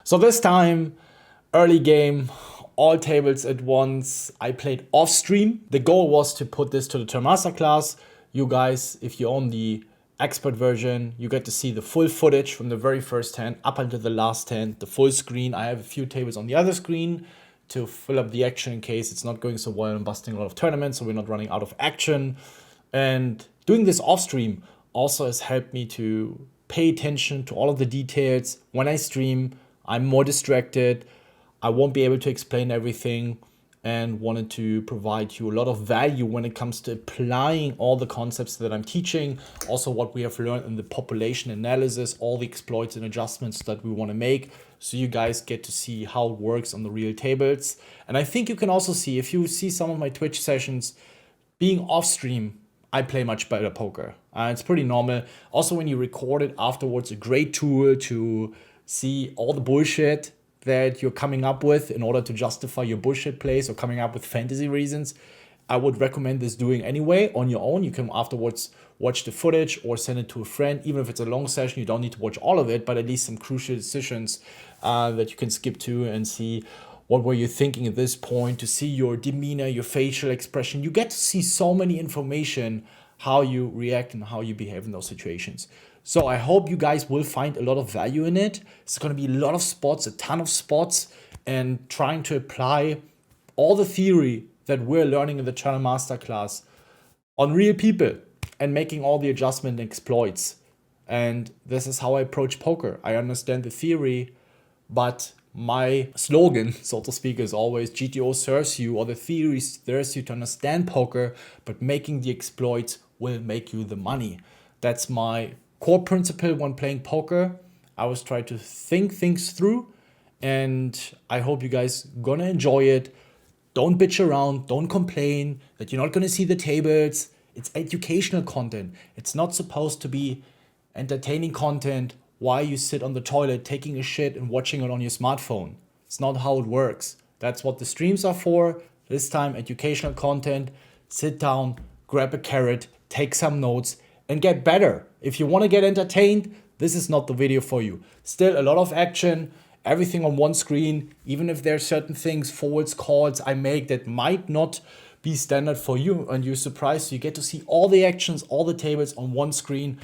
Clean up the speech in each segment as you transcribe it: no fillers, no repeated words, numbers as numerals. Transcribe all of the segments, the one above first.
So this time, early game, all tables at once. I played off stream. The goal was to put this to the Tournament Masterclass. You guys, if you own the expert version, you get to see the full footage from the very first hand up until the last hand, the full screen. I have a few tables on the other screen to fill up the action in case it's not going so well and busting a lot of tournaments, so we're not running out of action. And doing this off stream also has helped me to pay attention to all of the details. When I stream, I'm more distracted. I won't be able to explain everything, and wanted to provide you a lot of value when it comes to applying all the concepts that I'm teaching. Also what we have learned in the population analysis, all the exploits and adjustments that we want to make. So you guys get to see how it works on the real tables. And I think you can also see, if you see some of my Twitch sessions, being off stream, I play much better poker. It's pretty normal. Also, when you record it afterwards, a great tool to see all the bullshit that you're coming up with in order to justify your bullshit plays or coming up with fantasy reasons. I would recommend this doing anyway on your own. You can afterwards watch the footage or send it to a friend. Even if it's a long session, you don't need to watch all of it, but at least some crucial decisions that you can skip to and see what were you thinking at this point, to see your demeanor, your facial expression. You get to see so many information, how you react and how you behave in those situations. So I hope you guys will find a lot of value in it. It's going to be a lot of spots, a ton of spots, and trying to apply all the theory that we're learning in the Tournament Masterclass on real people and making all the adjustment exploits. And this is how I approach poker. I understand the theory, but my slogan, so to speak, is always GTO serves you, or the theory serves you to understand poker, but making the exploits will make you the money. That's my core principle when playing poker. I always try to think things through, and I hope you guys gonna enjoy it. Don't bitch around, don't complain that you're not gonna see the tables. It's educational content. It's not supposed to be entertaining content while you sit on the toilet taking a shit and watching it on your smartphone. It's not how it works. That's what the streams are for. This time, educational content. Sit down, grab a carrot, take some notes, and get better. If you want to get entertained, this is not the video for you. Still a lot of action, everything on one screen. Even if there are certain things, forwards, calls I make that might not be standard for you, and you're surprised, you get to see all the actions, all the tables on one screen.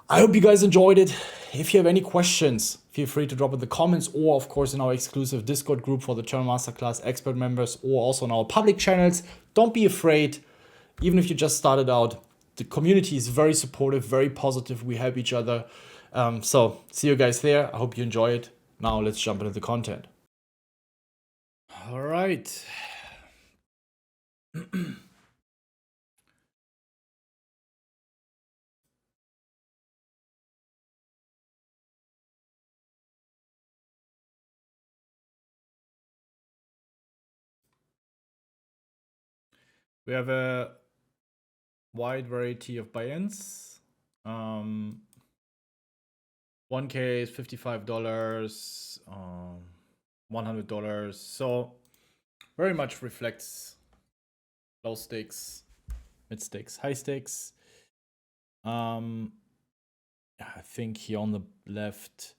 I hope you guys enjoyed it. If you have any questions, feel free to drop in the comments, or of course in our exclusive Discord group for the Tournament Masterclass expert members, or also on our public channels. Don't be afraid, even if you just started out. The community is very supportive, very positive. We help each other. So see you guys there. I hope you enjoy it. Now let's jump into the content. All right. We have a wide variety of buy-ins. 1K is $55, $100. So very much reflects low stakes, mid stakes, high stakes. I think here on the left,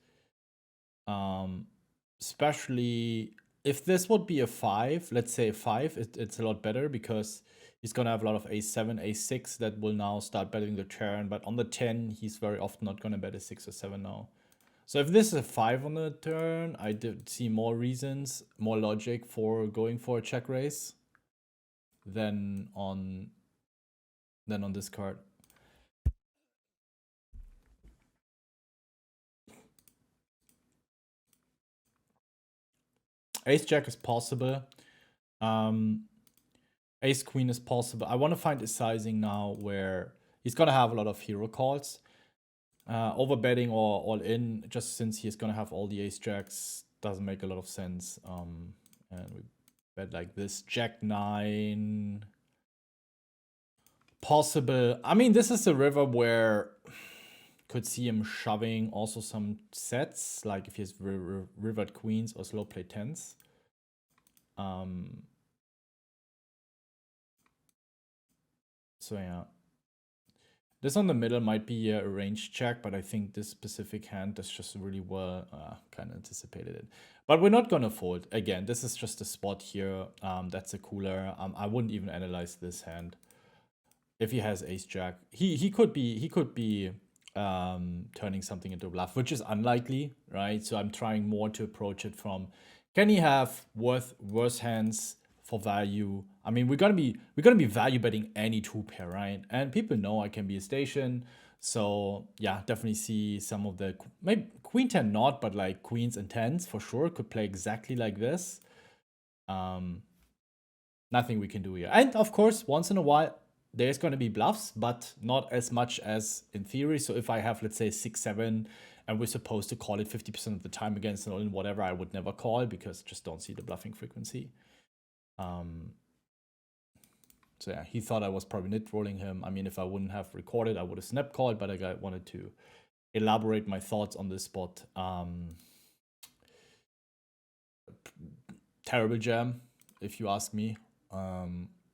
especially if this would be a 5, let's say a 5, it's a lot better because he's going to have a lot of a7, a6 that will now start betting the turn. But on the 10, he's very often not going to bet a 6 or 7 now. So if this is a 5 on the turn, I did see more reasons, more logic for going for a check raise than on this card. Ace Jack is possible. Ace Queen is possible. I want to find a sizing now where he's going to have a lot of hero calls. Overbetting or all in, just since he's going to have all the Ace Jacks, doesn't make a lot of sense. And we bet like this. Jack 9. Possible. I mean, this is a river where could see him shoving also some sets, like if he has rivered queens or slow play 10s. So yeah. This on the middle might be a range check, but I think this specific hand is just really well kind of anticipated it. But we're not gonna fold. Again, this is just a spot here. That's a cooler. I wouldn't even analyze this hand. If he has ace jack, he could be turning something into a bluff, which is unlikely, right? So I'm trying more to approach it from, can he have worse hands for value? I mean, we're gonna be value betting any two pair, right? And people know I can be a station, so yeah, definitely see some of the maybe queen 10 not, but like queens and tens for sure could play exactly like this. Nothing we can do here, and of course, once in a while there's going to be bluffs, but not as much as in theory. So if I have, let's say, 6-7, and we're supposed to call it 50% of the time against an all-in whatever, I would never call because just don't see the bluffing frequency. So yeah, he thought I was probably nit rolling him. I mean, if I wouldn't have recorded, I would have snap called, but I wanted to elaborate my thoughts on this spot. Terrible jam, if you ask me.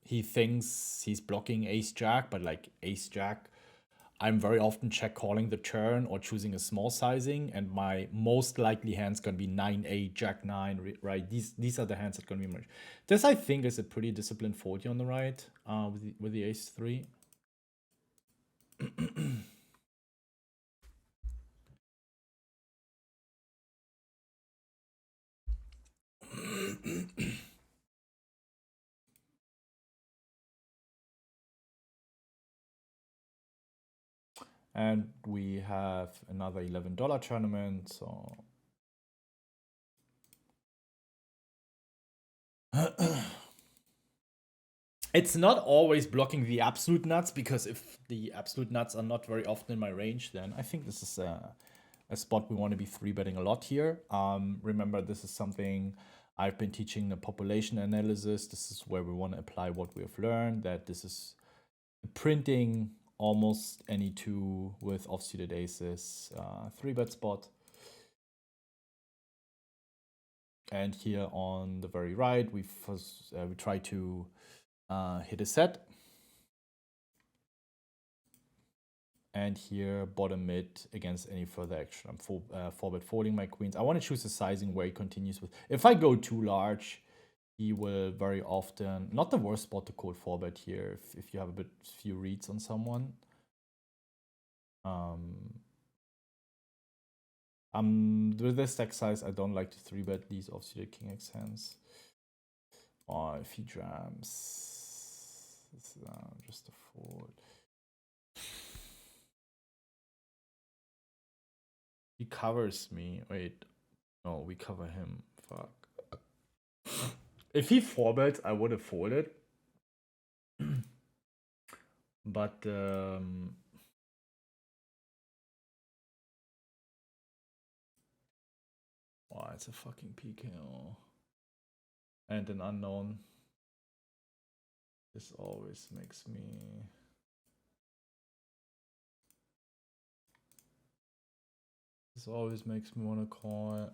He thinks he's blocking ace jack, but like ace jack, I'm very often check calling the turn or choosing a small sizing, and my most likely hand's gonna be 9-8, jack 9, right? These are the hands that are gonna be merged. This I think is a pretty disciplined fold here on the right, with the ace 3. And we have another $11 tournament, so it's not always blocking the absolute nuts, because if the absolute nuts are not very often in my range, then I think this is a spot we want to be 3-betting a lot here. Remember, this is something I've been teaching the population analysis. This is where we want to apply what we have learned, that this is printing almost any two with offsuited aces, 3-bet spot. And here on the very right, we try to hit a set. And here bottom mid against any further action. I'm 4-bet folding my queens. I want to choose a sizing where he continues with. If I go too large, he will very often, not the worst spot to call 4-bet here if you have a few reads on someone. With this stack size, I don't like to 3-bet these offsuited king x hands. Or if he jams, this is just a fold. He covers me. Wait, no, we cover him. Fuck. If he 4-bet, I would have folded. But oh, it's a fucking PKO. And an unknown. This always makes me... This always makes me want to call it.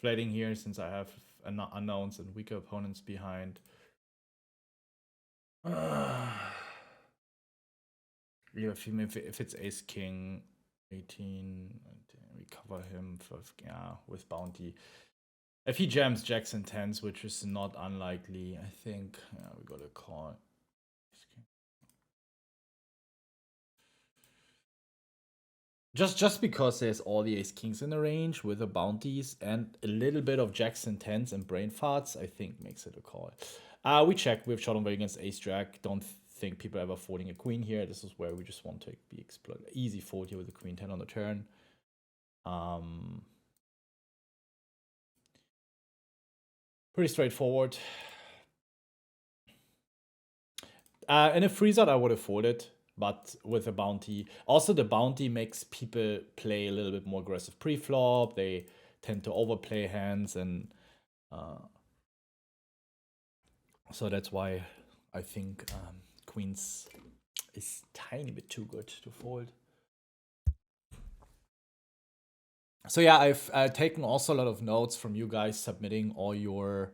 Flatting here since I have unknowns and weaker opponents behind. Yeah, if it's ace king 18, we cover him for, yeah, with bounty. If he jams jacks and tens, which is not unlikely, I think, yeah, we got a call. Just because there's all the ace kings in the range with the bounties and a little bit of jacks and tens and brain farts, I think makes it a call. We check. We have shot on way against ace jack. Don't think people ever folding a queen here. This is where we just want to be exploited. Easy fold here with the queen 10 on the turn. Pretty straightforward. In a freeze-out, I would have folded, but with a bounty. Also, the bounty makes people play a little bit more aggressive pre-flop. They tend to overplay hands, and so that's why I think queens is tiny bit too good to fold. So yeah, I've taken also a lot of notes from you guys submitting all your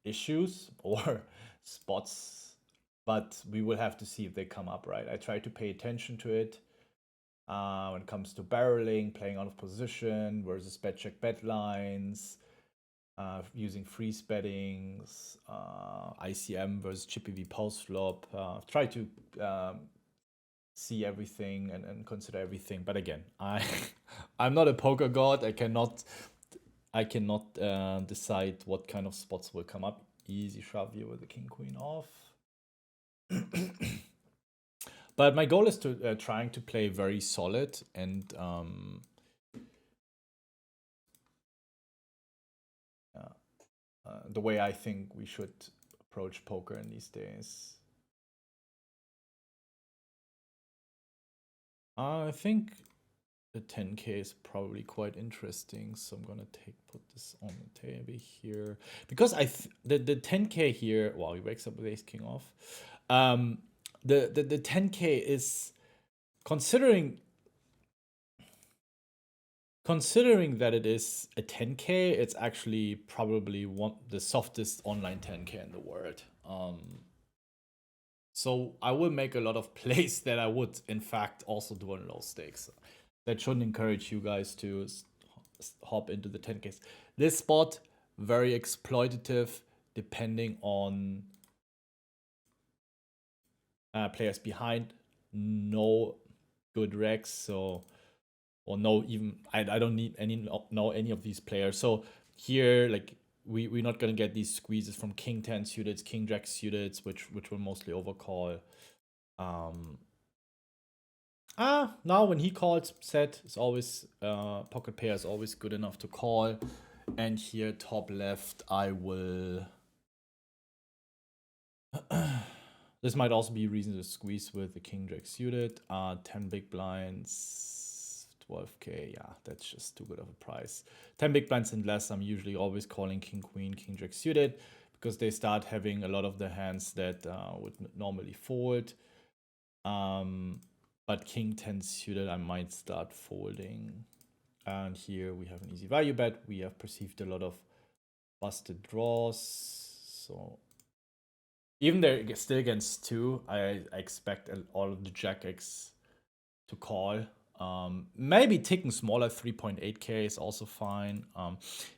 issues or spots, but we will have to see if they come up, right? I try to pay attention to it when it comes to barreling, playing out of position versus bet check bet lines, using freeze bettings, ICM versus chippy V post flop. Try to see everything and consider everything. But again, I'm not a poker god. I cannot decide what kind of spots will come up. Easy shove here with the king queen off. But my goal is to trying to play very solid and the way I think we should approach poker in these days. I think the 10K is probably quite interesting, so I'm gonna put this on the table here because the 10K here. Wow, he wakes up with ace king off. The 10K is considering that it is a 10K, it's actually probably the softest online 10K in the world. So I will make a lot of plays that I would, in fact, also do on low stakes. That shouldn't encourage you guys to hop into the 10Ks. This spot, very exploitative, depending on players behind. No good regs, so or no even I don't need know any of these players. So here, like we're not gonna get these squeezes from king 10 suited, king jack suited, which will mostly overcall. Now when he calls, set is always pocket pair is always good enough to call. And here top left, I will. This might also be a reason to squeeze with the king jack suited. 10 big blinds, 12K. Yeah, that's just too good of a price. 10 big blinds and less, I'm usually always calling king queen, king jack suited because they start having a lot of the hands that would normally fold. But king 10 suited, I might start folding. And here we have an easy value bet. We have perceived a lot of busted draws. So even they're still against 2, I expect all of the jack X to call. Maybe taking smaller 3.8K is also fine.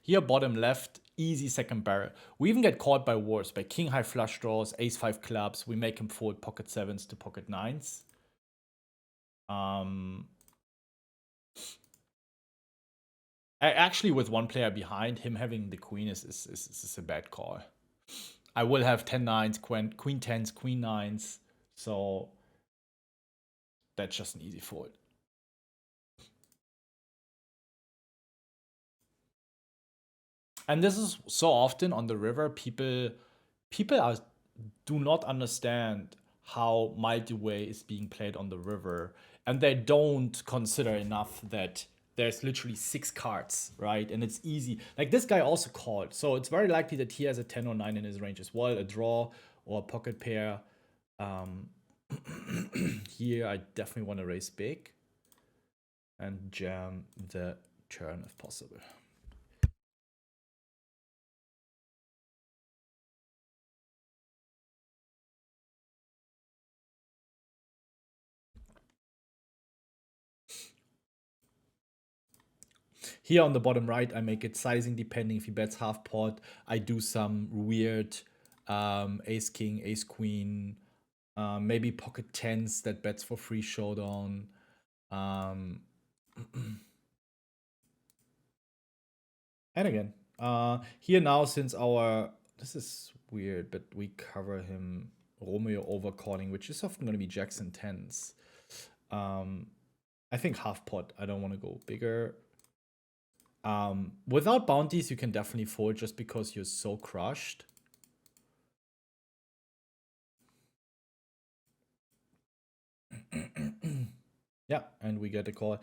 Here bottom left, easy second barrel. We even get caught by worse, by king high flush draws, ace 5 clubs. We make him fold pocket 7s to pocket 9s. Actually, with one player behind, him having the queen is a bad call. I will have 10 9s, queen 10s, queen 9s. So that's just an easy fold. And this is so often on the river, people do not understand how multi-way is being played on the river, and they don't consider enough that there's literally 6 cards, right? And it's easy. Like this guy also called, so it's very likely that he has a 10 or 9 in his range as well, a draw or a pocket pair. Here I definitely want to raise big and jam the turn if possible. Here on the bottom right, I make it sizing depending. If he bets half pot, I do some weird ace king, ace queen, maybe pocket 10s that bets for free showdown. And again, here now, since this is weird, but we cover him Romeo overcalling, which is often going to be jacks and 10s. I think half pot, I don't want to go bigger. Without bounties, you can definitely fold just because you're so crushed. Yeah, and we get a call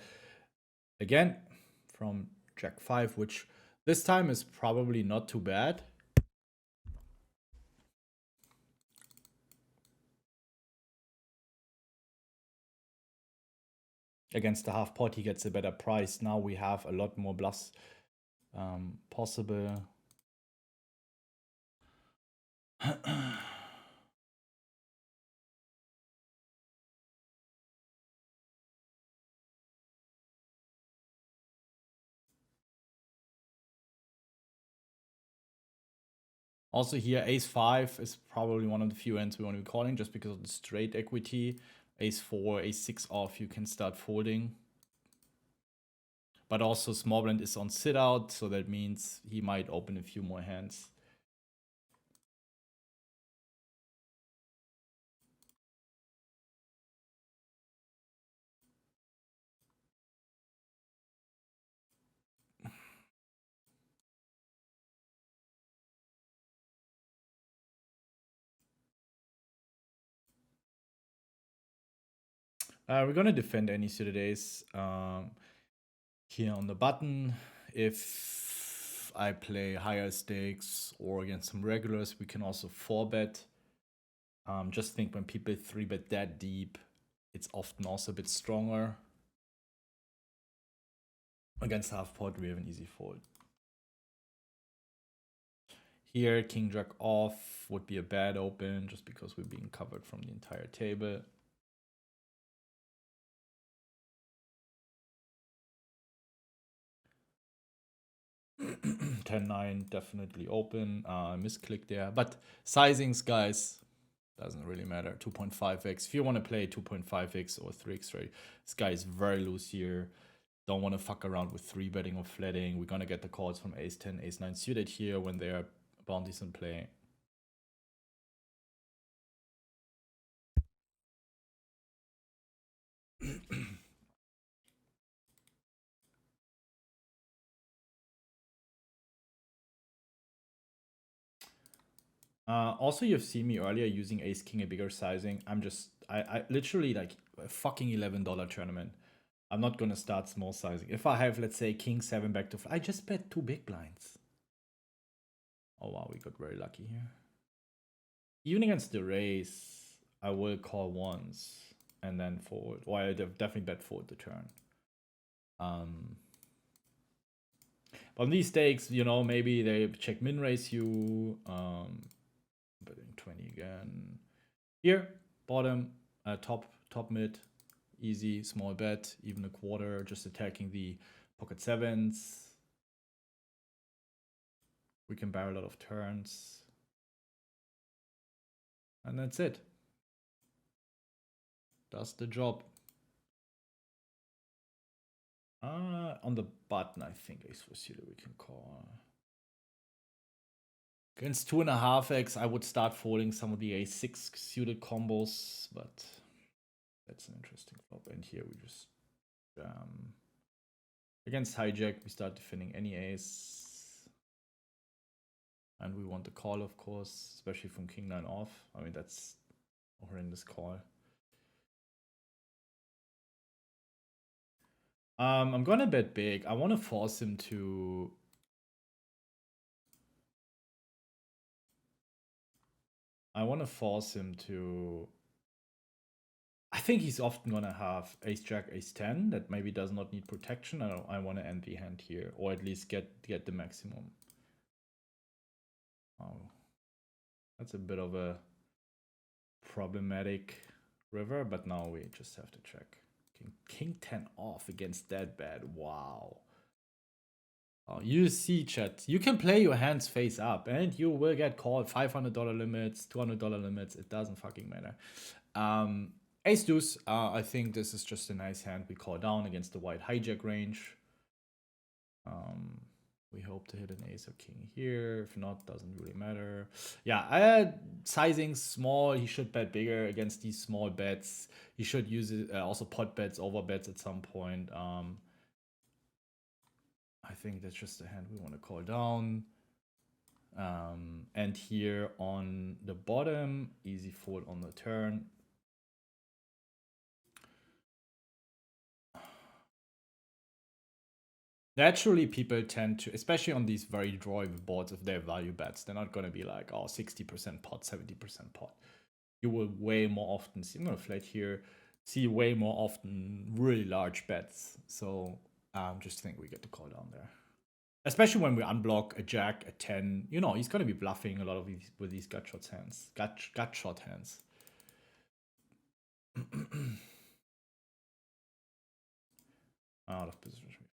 again from jack 5, which this time is probably not too bad. Against the half pot, he gets a better price. Now we have a lot more bluffs possible. Also here, ace-5 is probably one of the few hands we want to be calling just because of the straight equity. Ace-4, ace-6 off, you can start folding. But also small blind is on sit-out, so that means he might open a few more hands. We're gonna defend any suited ace here on the button. If I play higher stakes or against some regulars, we can also 4-bet. Just think when people 3-bet that deep, it's often also a bit stronger. Against half pot, we have an easy fold. Here, king jack off would be a bad open just because we're being covered from the entire table. (10-9) definitely open. Misclick there, but sizings, guys, doesn't really matter. 2.5x. If you want to play 2.5x or 3x rate, this guy is very loose here. Don't want to fuck around with 3-betting or flatting. We're gonna get the calls from ace-10, ace-9 suited here when they are bounties in play. Also, you've seen me earlier using ace king a bigger sizing. I literally like a fucking $11 tournament. I'm not gonna start small sizing. If I have, let's say, king 7 back to I just bet 2 big blinds. Oh wow, we got very lucky here. Even against the raise, I will call once and then fold. Or I definitely bet fold the turn. But on these stakes, you know, maybe they check min raise you. Betting 20 again. Here, bottom, top mid, easy, small bet, even a quarter, just attacking the pocket sevens. We can barrel a lot of turns. And that's it. Does the job. On the button, I think ace-4 suited we can call. Against 2.5x, I would start folding some of the ace-6 suited combos, but that's an interesting flop. And here we just against hijack, we start defending any ace. And we want the call, of course, especially from king 9 off. I mean, that's a horrendous call. I'm gonna bet big. I want to force him to... I think he's often gonna have ace-jack, ace-10 that maybe does not need protection. I want to end the hand here, or at least get the maximum. Oh, that's a bit of a problematic river, but now we just have to check. King 10 off against that bad. Wow. Oh, you see, chat. You can play your hands face up, and you will get called $500 limits, $200 limits. It doesn't fucking matter. Ace deuce. I think this is just a nice hand we call down against the white hijack range. We hope to hit an ace or king here. If not, doesn't really matter. Yeah, sizing small. He should bet bigger against these small bets. He should use it also pot bets, over bets at some point. I think that's just a hand we want to call down. And here on the bottom, easy fold on the turn. Naturally, people tend to, especially on these very drawable boards, if they're value bets, they're not going to be like, oh, 60% pot, 70% pot. You will way more often see, I'm going to flat here, see way more often really large bets. So just think we get the call down there. Especially when we unblock a jack, a 10. You know, he's going to be bluffing a lot of these with these gut shot hands. Gut shot hands. Out of position.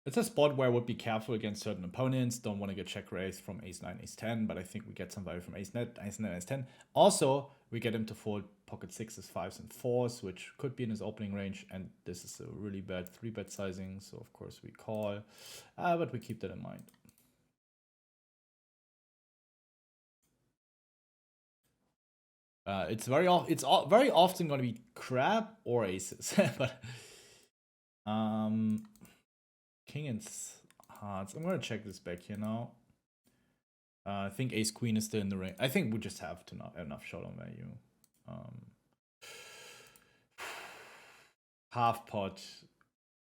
It's a spot where I would be careful against certain opponents. Don't want to get check raised from ace 9, ace 10, but I think we get some value from ace 9, ace 10. Also, we get him to fold pocket 6s, 5s, and 4s, which could be in his opening range. And this is a really bad 3-bet sizing, so of course we call. But we keep that in mind. It's very often going to be crab or aces, but king and hearts. I'm going to check this back here now. I think ace queen is still in the ring. I think we just have to not enough showdown value. Half pot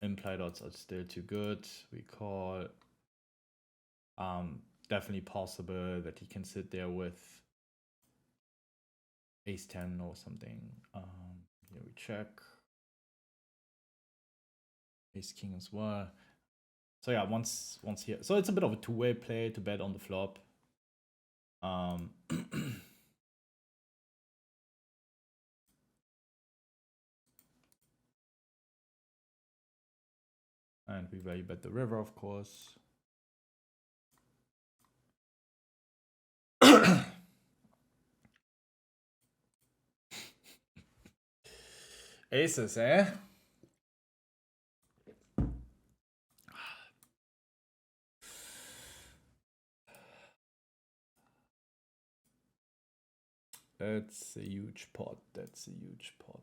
implied odds are still too good. We call. Definitely possible that he can sit there with ace 10 or something. Here we check. Ace king as well. So yeah, once here. So it's a bit of a two-way play to bet on the flop. And we value bet the river, of course. Aces, eh? That's a huge pot. That's a huge pot.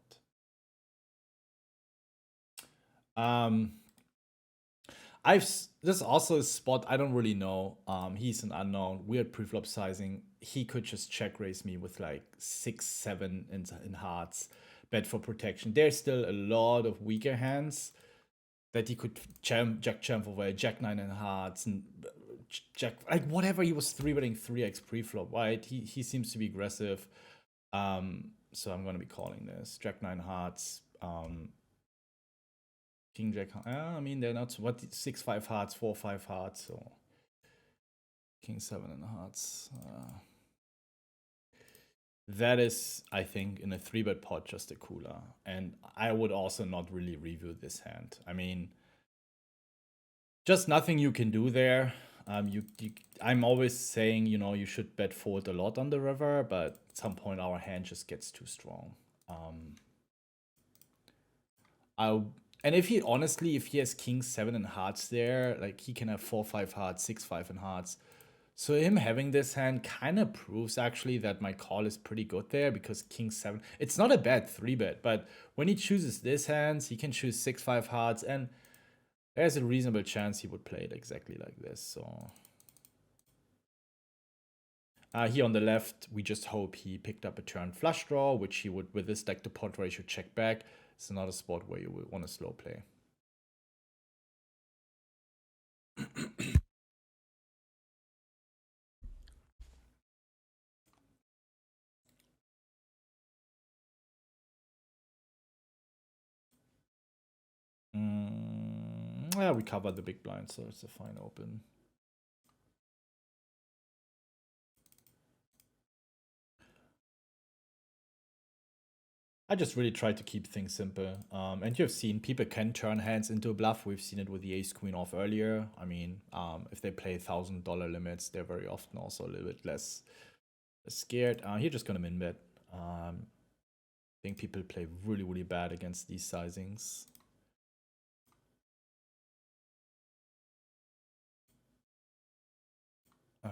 This is also a spot I don't really know. He's an unknown, weird preflop sizing. He could just check raise me with like 6, 7 in hearts, bet for protection. There's still a lot of weaker hands that he could jack champ over, jack 9 in hearts, and jack like whatever. He was 3-betting 3x preflop, right? He seems to be aggressive. So I'm gonna be calling this jack 9 hearts. King jack. I mean, they're not what 6-5 hearts, 4-5 hearts, so king 7 in hearts. That is, I think, in a 3-bet pot just a cooler, and I would also not really review this hand. I mean, just nothing you can do there. I'm always saying, you know, you should bet fold a lot on the river, but at some point our hand just gets too strong. And if he has king 7 in hearts there, like he can have 4-5 hearts, 6-5 in hearts. So him having this hand kind of proves actually that my call is pretty good there, because king 7, it's not a bad 3-bet, but when he chooses this hands, he can choose 6-5 hearts, and there's a reasonable chance he would play it exactly like this. So here on the left, we just hope he picked up a turn flush draw, which he would, with this deck to pot ratio, check back. It's not a spot where you would want to slow play. Yeah, we covered the big blind, so it's a fine open. I just really try to keep things simple. And you've seen people can turn hands into a bluff. We've seen it with the ace queen off earlier. I mean, if they play $1,000 limits, they're very often also a little bit less scared. Here just gonna min bet. I think people play really, really bad against these sizings.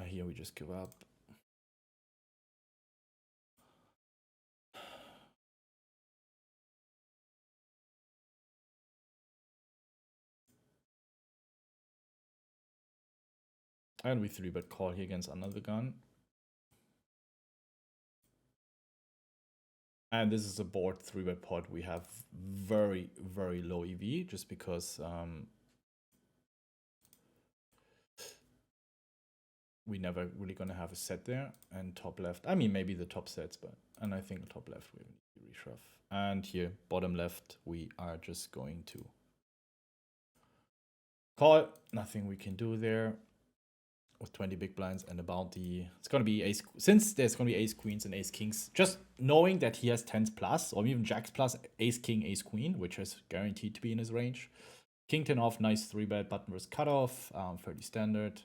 Here we just give up. And we 3-bet call here against another gun. And this is a board 3-bet pot. We have very, very low EV just because we never really gonna have a set there. And top left, I mean maybe the top sets, but and I think top left we need to reshove. And here bottom left we are just going to call. Nothing we can do there with 20 big blinds and a bounty. It's gonna be ace, since there's gonna be ace queens and ace kings. Just knowing that he has 10s plus or even jacks plus, ace king, ace queen, which is guaranteed to be in his range. King 10 off, nice 3-bet, button versus cutoff, 30 standard.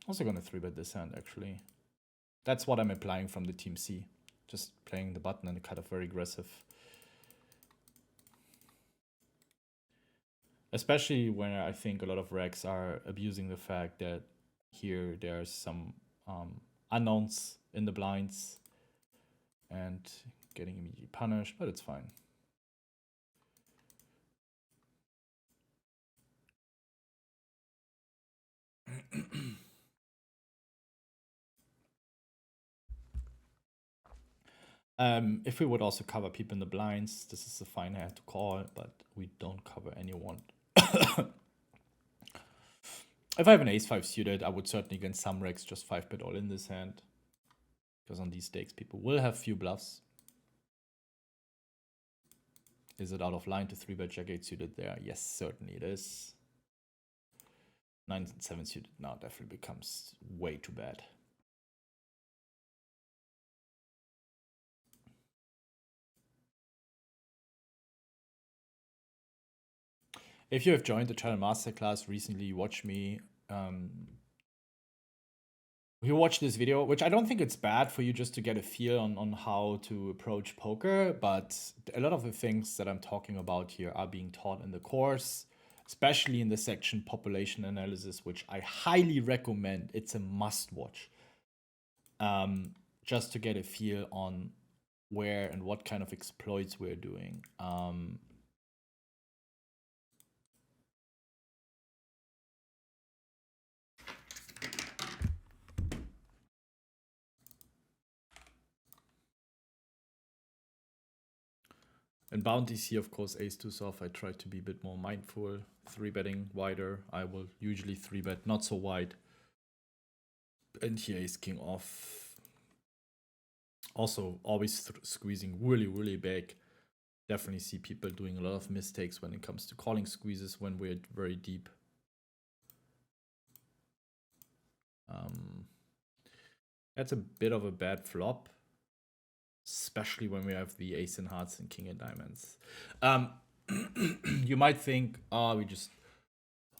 Also gonna 3-bet this hand actually. That's what I'm applying from the team C. Just playing the button and the cutoff very aggressive. Especially when I think a lot of regs are abusing the fact that here there's some unknowns in the blinds and getting immediately punished, but it's fine. If we would also cover people in the blinds, this is a fine hand to call, but we don't cover anyone. If I have an ace-5 suited, I would certainly against some regs just 5-bet all in this hand. Because on these stakes, people will have few bluffs. Is it out of line to 3-bet jack-8 suited there? Yes, certainly it is. 9 and 7 suited now definitely becomes way too bad. If you have joined the Tournament Masterclass recently, you watch me. You watch this video, which I don't think it's bad for you just to get a feel on how to approach poker, but a lot of the things that I'm talking about here are being taught in the course, especially in the section population analysis, which I highly recommend. It's a must watch. Just to get a feel on where and what kind of exploits we're doing. And bounties here, of course, ace-2 soft. I try to be a bit more mindful. 3-betting wider. I will usually 3-bet, not so wide. And here ace-king off. Also, always squeezing really, really big. Definitely see people doing a lot of mistakes when it comes to calling squeezes when we're very deep. That's a bit of a bad flop. Especially when we have the ace in hearts and king in diamonds. You might think, oh, we just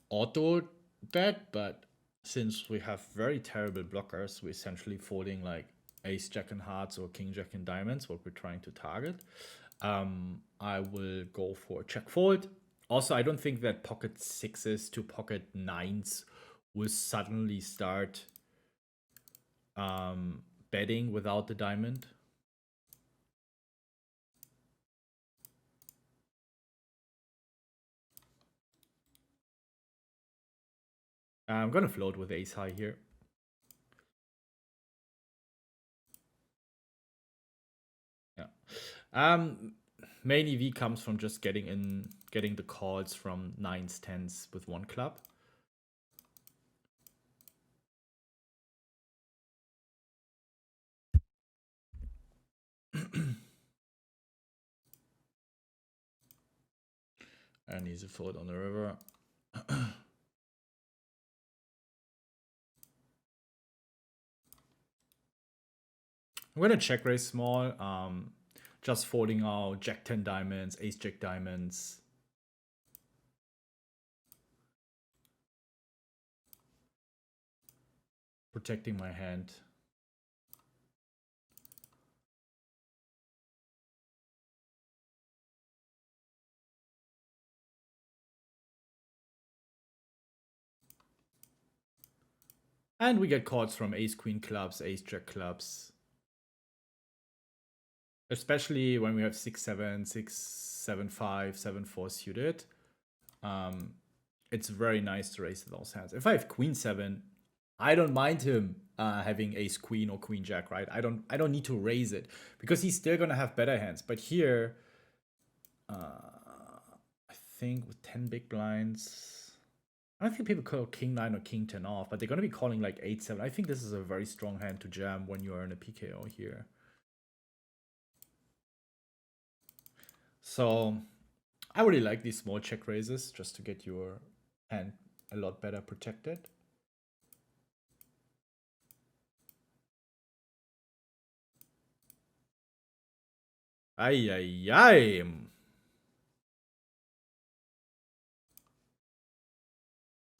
auto bet, but since we have very terrible blockers, we're essentially folding like ace jack in hearts or king jack in diamonds, what we're trying to target. I will go for a check fold. Also, I don't think that pocket 6s to pocket 9s will suddenly start betting without the diamond. I'm gonna float with ace high here. Yeah. Main EV comes from just getting the calls from 9s, 10s with one club. And easy fold on the river. I'm gonna check raise small, just folding out jack 10 diamonds, ace jack diamonds. Protecting my hand. And we get calls from ace queen clubs, ace jack clubs. Especially when we have 6-7, 6-7-5, 7-4 suited. it's very nice to raise those hands. If I have queen 7, I don't mind him having ace queen or queen jack, right? I don't need to raise it because he's still gonna have better hands. But here, I think with 10 big blinds, I don't think people call king 9 or king 10 off, but they're gonna be calling like 8-7. I think this is a very strong hand to jam when you are in a PKO here. So I really like these small check raises just to get your hand a lot better protected. Ay, ay, ay.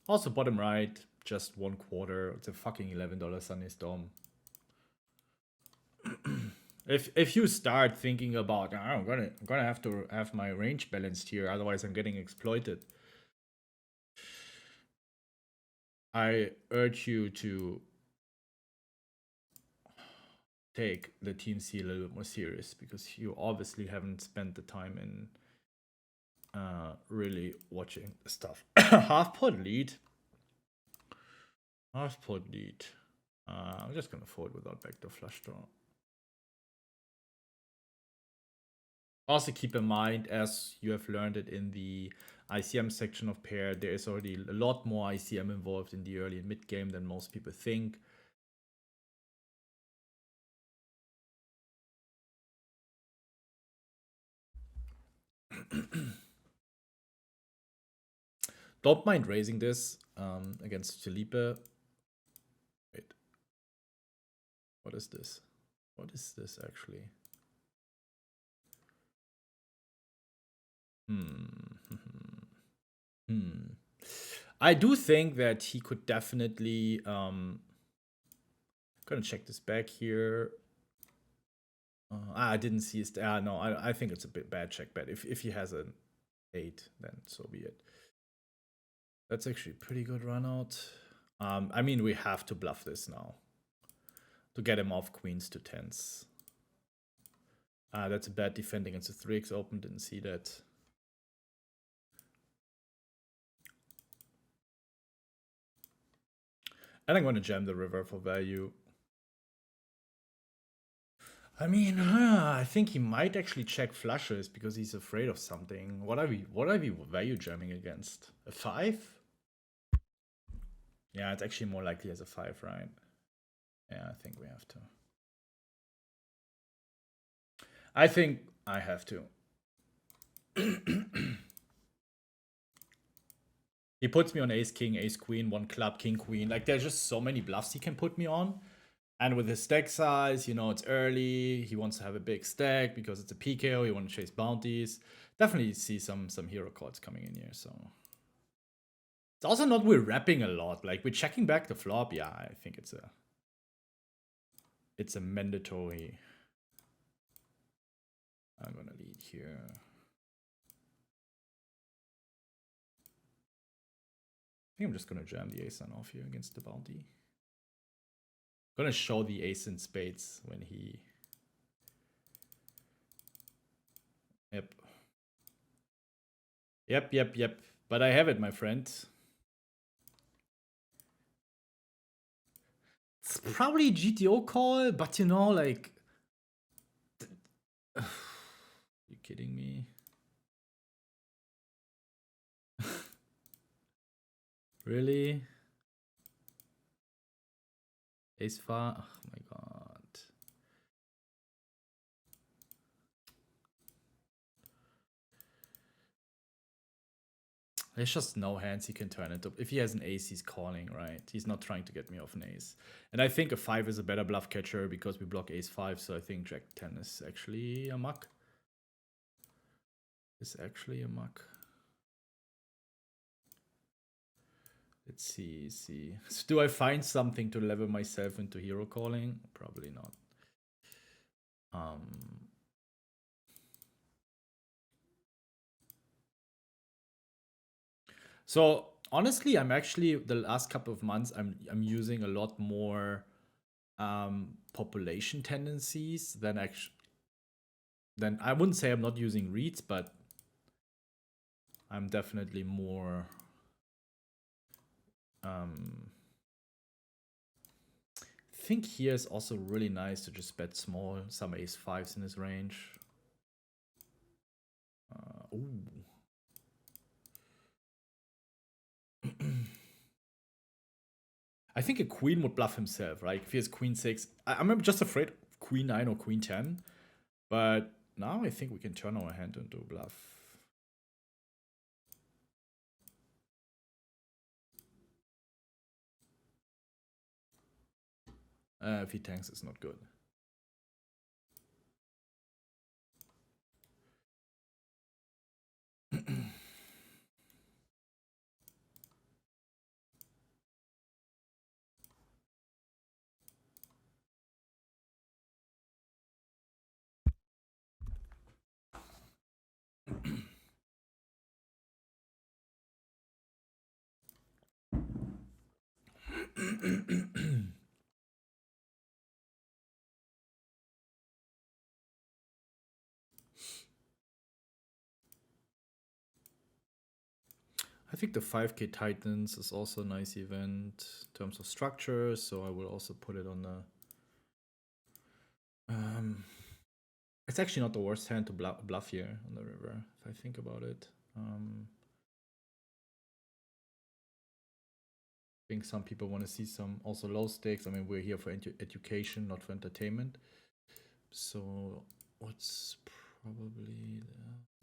Also bottom right, just 1/4. It's a fucking $11 Sunday Storm. If you start thinking about, oh, I'm gonna have to have my range balanced here, otherwise I'm getting exploited, I urge you to take the Team C a little bit more serious, because you obviously haven't spent the time in really watching the stuff. Half pot lead. Half pot lead. I'm just gonna fold without backdoor flush draw. Also keep in mind, as you have learned it in the ICM section of pair, there is already a lot more ICM involved in the early and mid game than most people think. Don't mind raising this against Felipe. Wait. What is this? What is this actually? I do think that he could definitely gonna check this back here. I didn't see his no, I think it's a bit bad check bet. If he has an 8, then so be it. That's actually a pretty good run out. I mean, we have to bluff this now to get him off queens to 10s. That's a bad defending against the 3x open, didn't see that. And I'm going to jam the river for value. I mean, I think he might actually check flushes because he's afraid of something. What are we value jamming against? A 5? Yeah, it's actually more likely as a 5, right? Yeah, I think we have to. I think I have to. He puts me on ace king, ace queen, 1 club, king queen. Like, there's just so many bluffs he can put me on. And with his stack size, you know, it's early. He wants to have a big stack because it's a PKO. He wants to chase bounties. Definitely see some hero cards coming in here. So it's also not we're wrapping a lot. Like, we're checking back the flop. Yeah, I think it's a mandatory. I'm gonna lead here. I think I'm just gonna jam the ace on off here against the bounty. Gonna show the ace in spades when he. Yep. But I have it, my friend. It's probably a GTO call, but you know, like. You kidding me? Really? Ace 5? Oh my god. There's just no hands he can turn it up. If he has an ace, he's calling, right? He's not trying to get me off an ace. And I think a 5 is a better bluff catcher because we block ace 5, so I think jack 10 is actually a muck. Is actually a muck. Let's see. So do I find something to level myself into hero calling? Probably not. So honestly, I'm actually the last couple of months I'm using a lot more population tendencies than I wouldn't say I'm not using reads, but I'm definitely more I think here is also really nice to just bet small, some ace fives in his range. Ooh. I think a queen would bluff himself, right? If he has queen 6. I'm just afraid of queen 9 or queen 10. But now I think we can turn our hand into a bluff. If he tanks, it's not good. I think the 5K Titans is also a nice event in terms of structure, so I will also put it on the... it's actually not the worst hand to bluff here on the river, if I think about it. I think some people want to see some also low stakes. I mean, we're here for education, not for entertainment. So what's probably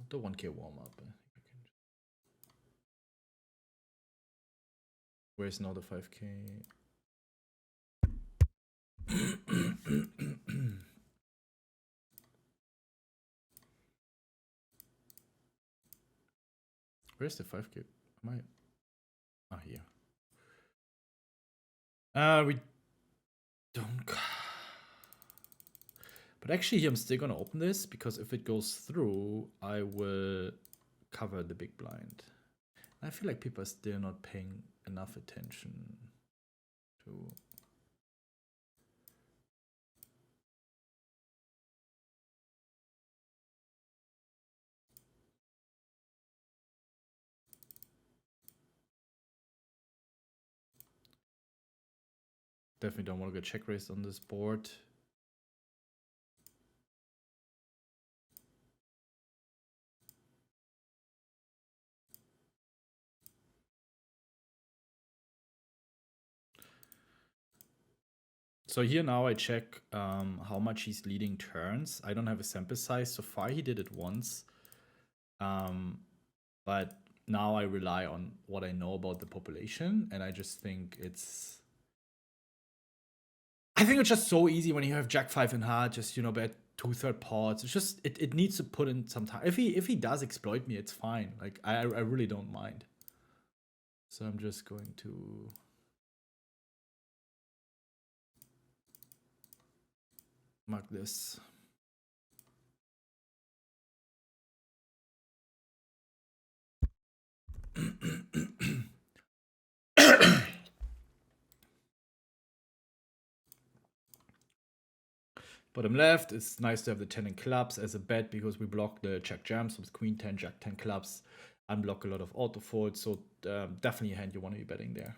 the 1K warm-up? I think I can... Where's now the 5K? Where's the 5K? Am I... Ah, here. We don't... But actually, I'm still gonna open this, because if it goes through, I will cover the big blind. I feel like people are still not paying enough attention to... Definitely don't want to get check raised on this board. So here now I check how much he's leading turns. I don't have a sample size. So far he did it once. But now I rely on what I know about the population. And I just think it's... I think it's just so easy when you have Jack 5 in heart, just, you know, bet 2/3 pots. It's just, it needs to put in some time. If he does exploit me, it's fine. Like, I really don't mind. So I'm just going to... mark this. Bottom left, it's nice to have the 10 in clubs as a bet, because we block the Jack jams with Queen 10, Jack 10 clubs, unblock a lot of auto folds. So definitely a hand you want to be betting there.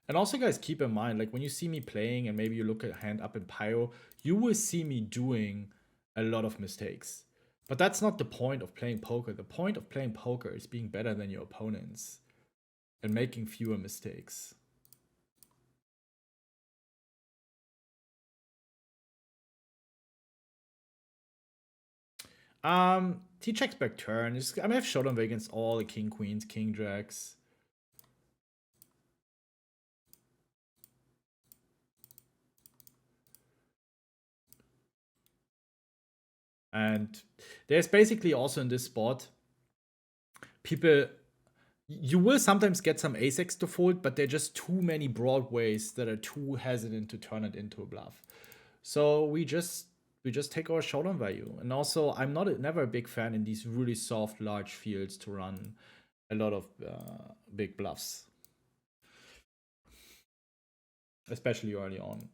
And also, guys, keep in mind, like when you see me playing and maybe you look at a hand up in Pyro, you will see me doing a lot of mistakes. But that's not the point of playing poker. The point of playing poker is being better than your opponents and making fewer mistakes. He checks back turn. I mean, I've showed him against all the king queens, king jacks. And there's basically also in this spot, people, you will sometimes get some ace-x to fold, but there are just too many broadways that are too hesitant to turn it into a bluff. So we just take our showdown value. And also, I'm never a big fan in these really soft, large fields to run a lot of big bluffs, especially early on.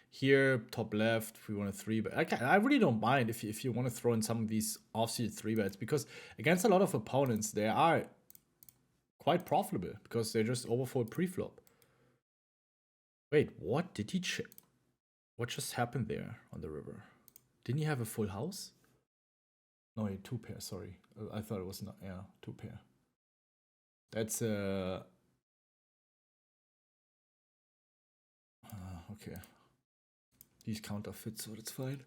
Here, top left, if we want to 3-bet. I really don't mind if you want to throw in some of these offsuit 3-bets, because against a lot of opponents, they are quite profitable because they just overfold pre-flop. Wait, what? Did he check? What just happened there on the river? Didn't he have a full house? No, he had 2 pair, sorry. I thought it was not, yeah, 2 pair. That's okay. These counterfeit, so that's fine.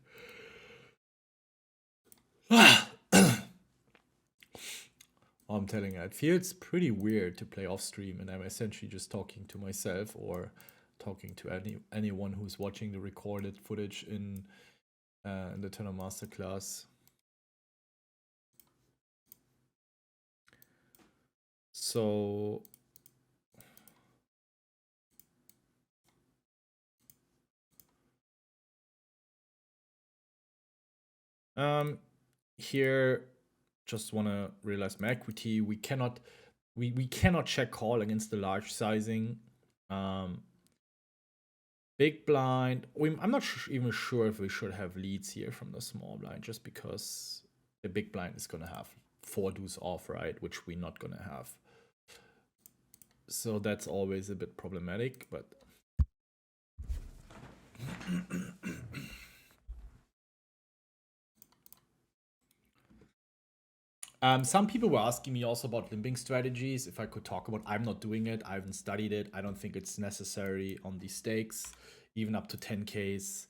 I'm telling you, it feels pretty weird to play off stream, and I'm essentially just talking to myself or talking to anyone who's watching the recorded footage in the Tournament Masterclass. So here, just want to realize my equity. We cannot check call against the large sizing. Big blind. I'm not even sure if we should have leads here from the small blind, just because the big blind is gonna have 4 deuce off, right? Which we're not gonna have. So that's always a bit problematic, but some people were asking me also about limping strategies, if I could talk about. I'm not doing it. I haven't studied it. I don't think it's necessary on these stakes, even up to 10Ks.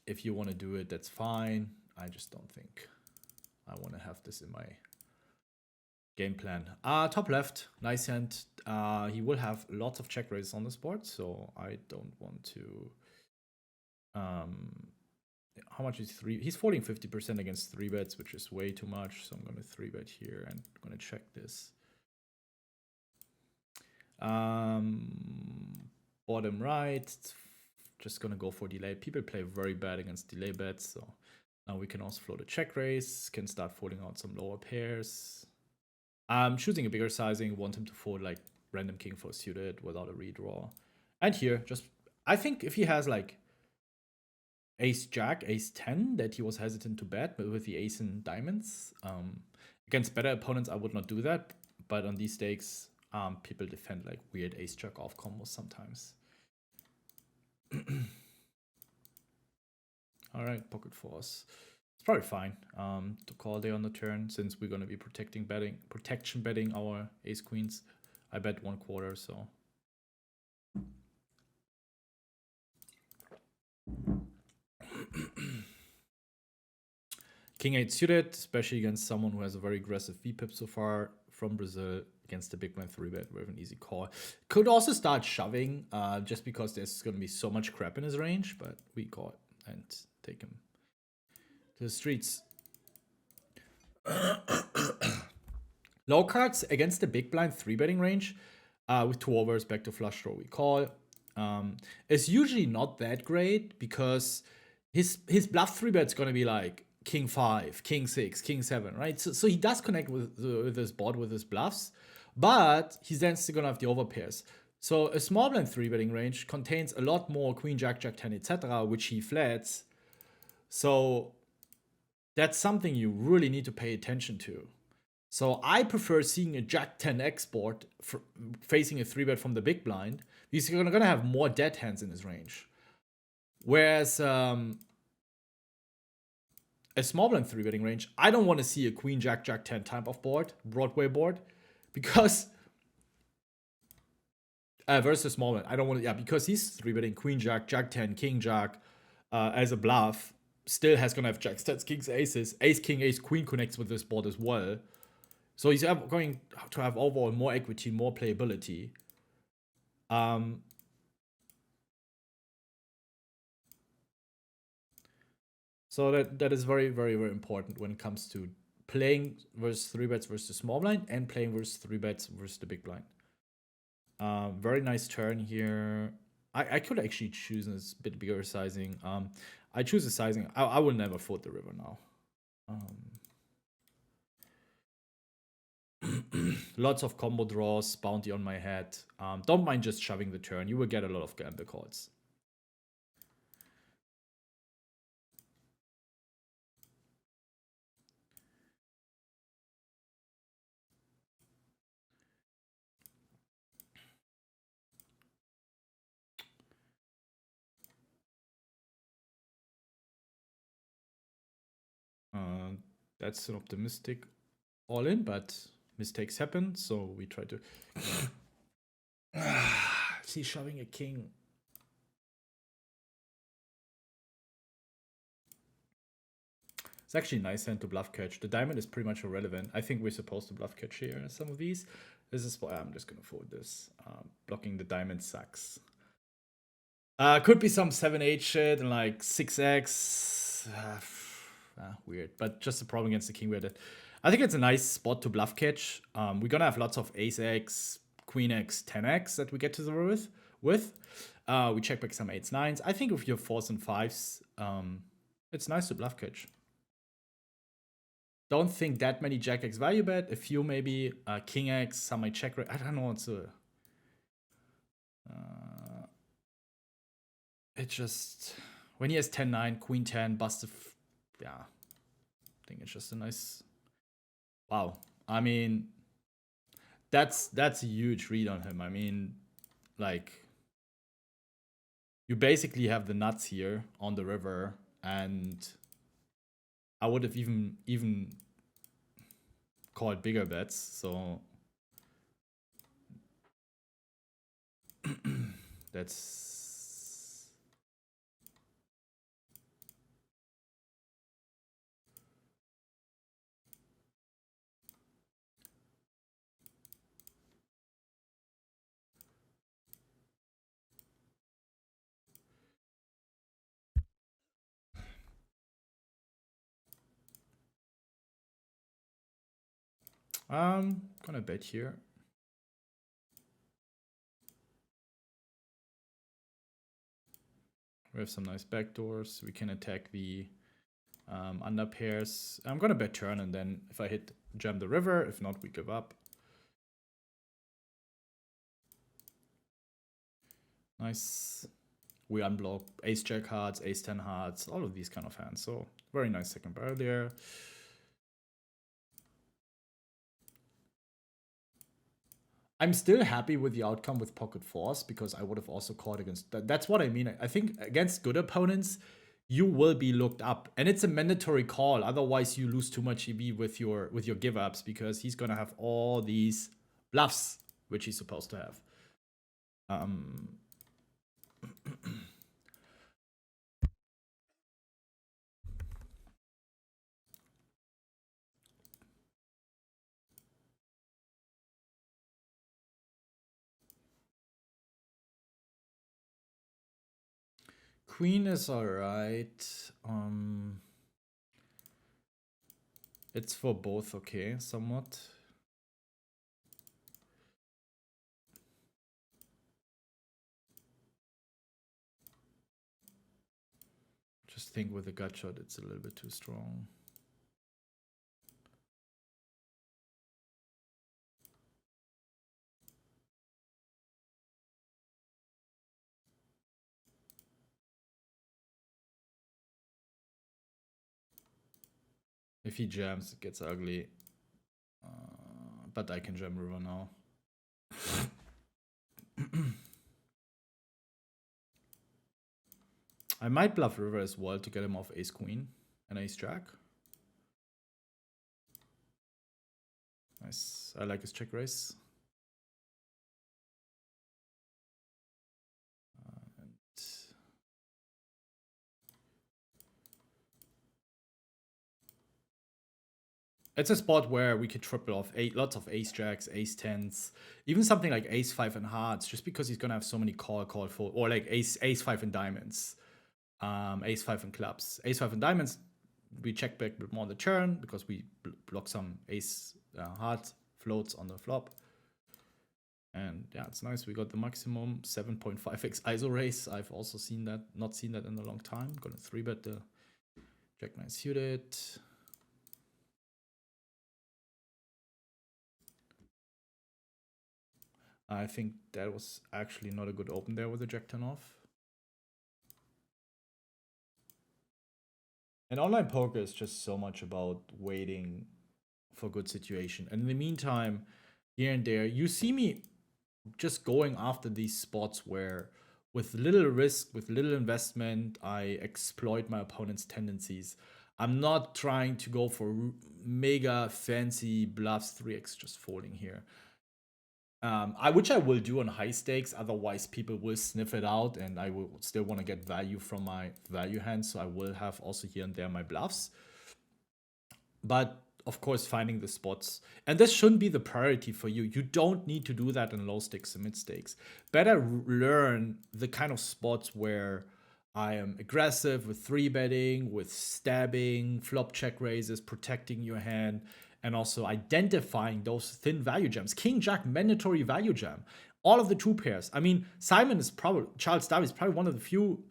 If you want to do it, that's fine. I just don't think I want to have this in my game plan. Top left, nice hand. He will have lots of check raises on this board, so I don't want to. How much is 3? He's folding 50% against 3-bets, which is way too much. So I'm going to 3-bet here and I'm going to check this. Bottom right, just going to go for delay. People play very bad against delay bets, so now we can also float a check raise. Can start folding out some lower pairs. I'm choosing a bigger sizing. Want him to fold like random king 4 suited without a redraw. And here, just I think if he has like ace jack, ace 10 that he was hesitant to bet, but with the ace in diamonds, against better opponents I would not do that, but on these stakes people defend like weird ace jack off combos sometimes. All right, pocket fours. It's probably fine to call there on the turn, since we're going to be protection betting our ace queens. I bet 1/4, so King 8 suited, especially against someone who has a very aggressive VPIP so far from Brazil, against the big blind 3-bet with an easy call. Could also start shoving, just because there's going to be so much crap in his range, but we call it and take him to the streets. Low cards against the big blind 3-betting range with 2 overs, back to flush draw, we call. It's usually not that great because his bluff 3-bet's going to be like king 5, king 6, king 7, right? So he does connect with his board with his bluffs, but he's then still gonna have the overpairs. So a small blind 3-betting range contains a lot more queen, jack, jack 10, etc., which he flats. So that's something you really need to pay attention to. So I prefer seeing a jack 10 export facing a 3-bet from the big blind, because you're gonna have more dead hands in his range. Whereas a small blind 3-betting range, I don't want to see a queen, jack, jack 10 type of board, Broadway board, because versus small blind, I don't want to, yeah, because he's 3-betting queen, jack, jack 10, king, jack as a bluff, still has gonna have jacks, tens, kings, aces, ace, king, ace, queen connects with this board as well. So he's going to have overall more equity, more playability. So that is very, very, very important when it comes to playing versus 3-bets versus small blind and playing versus 3-bets versus the big blind. Very nice turn here. I could actually choose a bit bigger sizing. I choose a sizing. I will never fold the river now. Lots of combo draws, bounty on my head. Don't mind just shoving the turn. You will get a lot of gamble calls. That's an optimistic all in, but mistakes happen, so we try to see shoving a king. It's actually a nice hand to bluff catch. The diamond is pretty much irrelevant. I think we're supposed to bluff catch here in some of these. This is why I'm just gonna fold this. Blocking the diamond sucks. Could be some 7-8 shit and like 6x. Weird, but just the problem against the king with it. I think it's a nice spot to bluff catch. We're gonna have lots of ace x, queen x, 10x that we get to the river with. We check back some 8s, 9s. I think with your 4s and 5s, it's nice to bluff catch. Don't think that many jack x value bet. A few maybe, king x, some might check. I don't know what's a. It just when he has 10-9, queen 10, bust yeah. I think it's just a nice. Wow. I mean, that's a huge read on him. I mean, like, you basically have the nuts here on the river, and I would have even called bigger bets. So that's. Gonna bet here. We have some nice backdoors. We can attack the under pairs. I'm gonna bet turn, and then if I hit, jam the river. If not, we give up. Nice. We unblock ace jack hearts, ace 10 hearts, all of these kind of hands. So very nice second barrel there. I'm still happy with the outcome with pocket fours because I would have also called against that. That's what I mean. I think against good opponents, you will be looked up, and it's a mandatory call. Otherwise, you lose too much EV with your give ups because he's gonna have all these bluffs, which he's supposed to have. Queen is alright. It's for both okay, somewhat. Just think with the gut shot, it's a little bit too strong. If he jams, it gets ugly. But I can jam river now. I might bluff river as well to get him off ace queen and ace jack. Nice. I like his check raise. It's a spot where we could triple off lots of ace jacks, ace 10s, even something like ace 5 and hearts, just because he's gonna have so many call fold, or like ace 5 and diamonds, ace 5 and clubs, ace 5 and diamonds. We check back a bit more on the turn because we block some ace heart floats on the flop. And yeah, it's nice. We got the maximum 7.5x ISO raise. I've also seen that, not seen that in a long time. Gonna 3-bet the jack 9 suited. I think that was actually not a good open there with the jack 10 off. And online poker is just so much about waiting for good situation. And in the meantime, here and there, you see me just going after these spots where with little risk, with little investment, I exploit my opponent's tendencies. I'm not trying to go for mega fancy bluffs, 3x just folding here. Which I will do on high stakes, otherwise people will sniff it out and I will still want to get value from my value hand, so I will have also here and there my bluffs. But of course, finding the spots. And this shouldn't be the priority for you. You don't need to do that in low stakes and mid stakes. Better learn the kind of spots where I am aggressive with 3-betting, with stabbing, flop check raises, protecting your hand, and also identifying those thin value jams. King Jack, mandatory value jam. All of the 2 pairs. I mean, Charles Darby is probably one of the few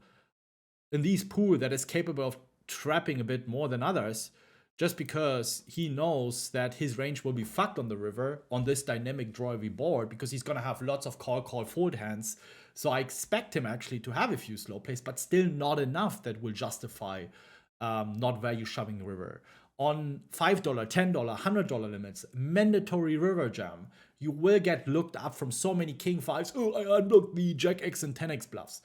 in these pool that is capable of trapping a bit more than others, just because he knows that his range will be fucked on the river on this dynamic draw heavy board, because he's gonna have lots of call fold hands. So I expect him actually to have a few slow plays, but still not enough that will justify not value shoving the river. On $5, $10, $100 limits, mandatory river jam, you will get looked up from so many king fives. Oh, I unblocked the jack X and 10x bluffs.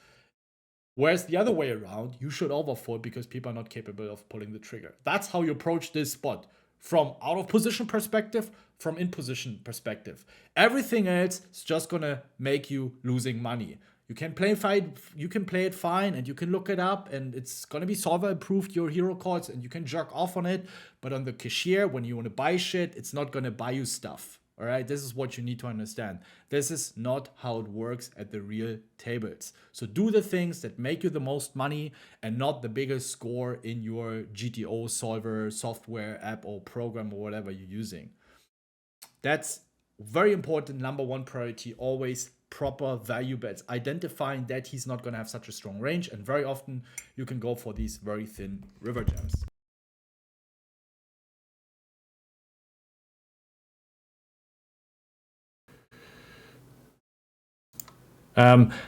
Whereas the other way around, you should overfold because people are not capable of pulling the trigger. That's how you approach this spot. From out of position perspective, from in position perspective. Everything else is just gonna make you losing money. You can play it fine, and you can look it up, and it's gonna be solver approved, your hero cards, and you can jerk off on it. But on the cashier, when you wanna buy shit, it's not gonna buy you stuff. All right, this is what you need to understand. This is not how it works at the real tables. So do the things that make you the most money and not the biggest score in your GTO solver, software, app, or program, or whatever you're using. That's very important. Number 1 priority, always proper value bets. Identifying that he's not going to have such a strong range, and very often you can go for these very thin river jams.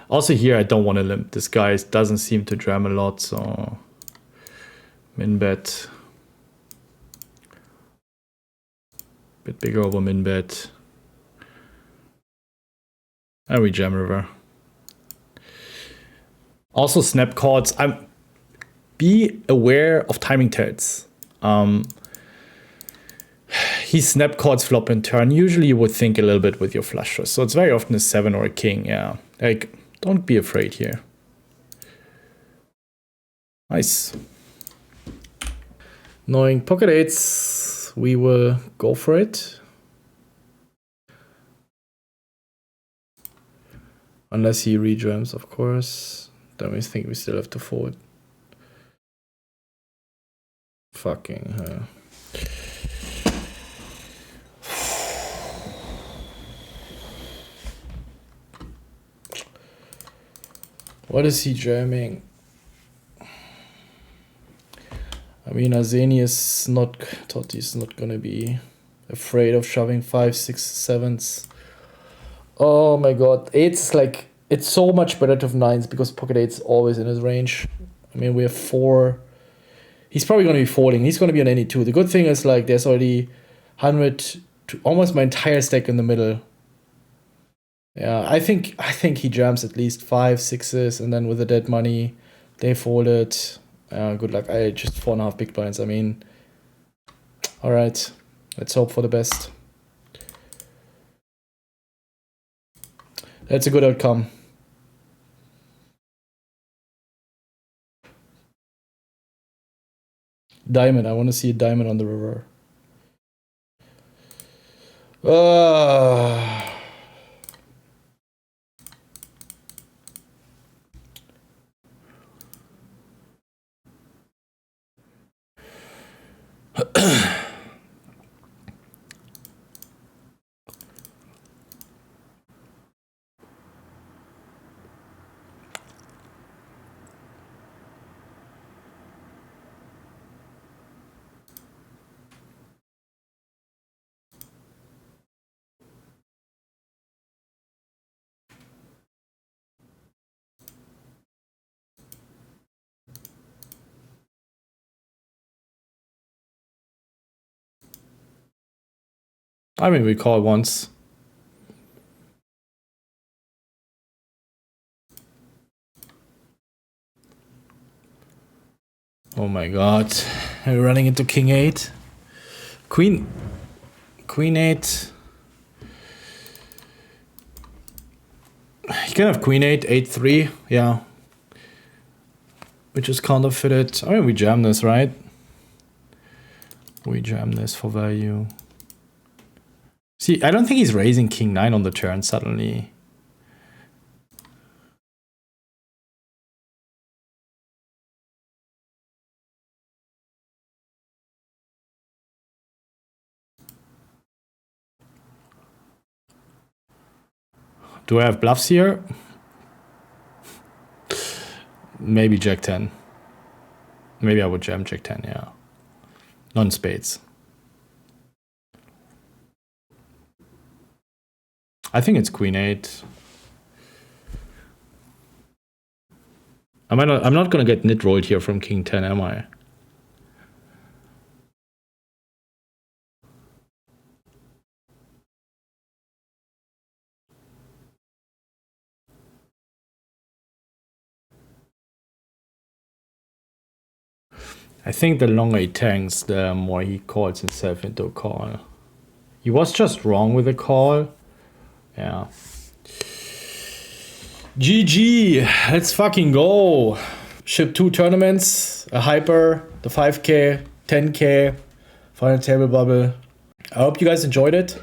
Also here, I don't want to limp. This guy doesn't seem to jam a lot, so min bet. Bit bigger over min bet. And we jam river. Also snap chords. Be aware of timing tells. He snap chords flop and turn. Usually you would think a little bit with your flush draws. So it's very often a 7 or a king. Yeah, like, don't be afraid here. Nice. Knowing pocket eights, we will go for it. Unless he rejams, of course. Then we think we still have to fold. Fucking hell. What is he jamming? I mean, Azeni is not, Totti's not gonna be afraid of shoving 5, 6, 7s. Oh my god, 8s, like, it's so much better to have 9s because pocket 8's always in his range. I mean, we have 4. He's probably gonna be folding. He's gonna be on any 2. The good thing is, like, there's already 100 to almost my entire stack in the middle. Yeah, I think he jams at least 5, 6s, and then with the dead money, they fold it. Good luck. I just 4.5 big blinds. I mean, all right, let's hope for the best. That's a good outcome. Diamond. I want to see a diamond on the river. I mean, we call once. Oh my god. We're running into king 8. Queen 8. You can have queen 8, 8-3. Yeah. We just counterfeited. I mean, we jam this, right? We jam this for value. See, I don't think he's raising king 9 on the turn suddenly. Do I have bluffs here? Maybe jack 10. Maybe I would jam jack 10, yeah. Non-spades. I think it's queen 8. I'm not gonna get nit rolled here from king 10, am I? I think the longer he tanks, the more he calls himself into a call. He was just wrong with the call. Yeah. GG, let's fucking go. Ship 2 tournaments, a hyper, the 5K, 10K, final table bubble. I hope you guys enjoyed it.